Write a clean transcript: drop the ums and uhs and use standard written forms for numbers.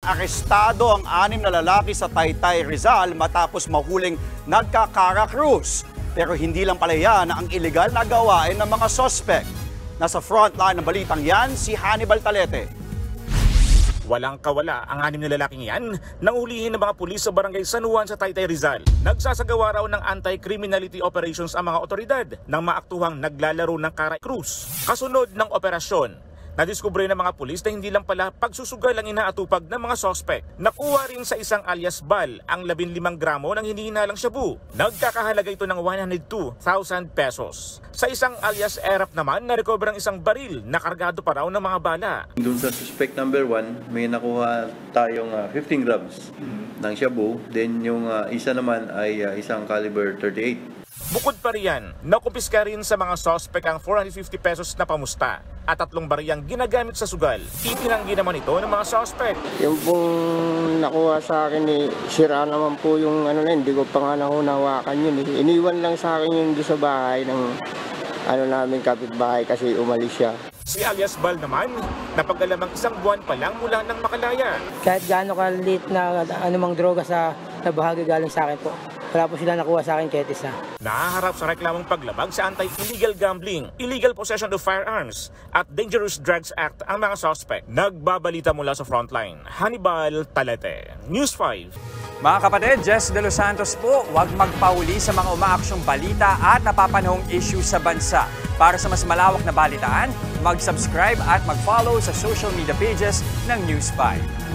arestado ang 6 na lalaki sa Taytay, Rizal matapos mahuling nagkakara-cruise. Pero hindi lang pala yan ang illegal na gawain ng mga sospek. Nasa frontline ng balitang yan, si Hannibal Talete. Walang kawala ang 6 na lalaking yan nang ulihin ng mga pulis sa barangay San Juan sa Taytay, Rizal. Nagsasagawa raw ng anti-criminality operations ang mga otoridad nang maaktuhang naglalaro ng kara-cruise. Kasunod ng operasyon, nadiskubre ng mga pulis na hindi lang pala pagsusugal ang inaatupag ng mga sospek. Nakuha rin sa isang alias bal ang 15 gramo ng hinihinalang shabu. Nagkakahalaga ito ng 102,000 pesos. Sa isang alias erap naman, narecover ang isang baril na kargado pa raw ng mga bala. Doon sa suspect number 1, may nakuha tayong 15 grams ng shabu. Then yung isa naman ay isang caliber 38. Bukod pa riyan, nakumpiska rin sa mga sospek ang 450 pesos na pamusta at 3 bariyang ginagamit sa sugal. Itinanggi naman ito ng mga sospek. Yung pong nakuha sa akin, sira naman po yung hindi ko pa nga nahunawakan yun. Iniwan lang sa akin yung sa bahay ng namin kapitbahay kasi umalis siya. Si alias Bal naman, napag-alamang 1 buwan pa lang mula nang makalaya. Kahit gaano kalit na anumang droga sa bahagi galing sa akin po, wala po sila nakuha sa akin kahit isa. Nahaharap sa reklamong paglabag sa anti-illegal gambling, illegal possession of firearms at Dangerous Drugs Act ang mga suspect. Nagbabalita mula sa frontline, Hannibal Talete, News 5. Mga kapatid, Jess De Los Santos po, huwag magpauli sa mga umaaksyong balita at napapanahong issue sa bansa. Para sa mas malawak na balitaan, mag-subscribe at mag-follow sa social media pages ng News 5.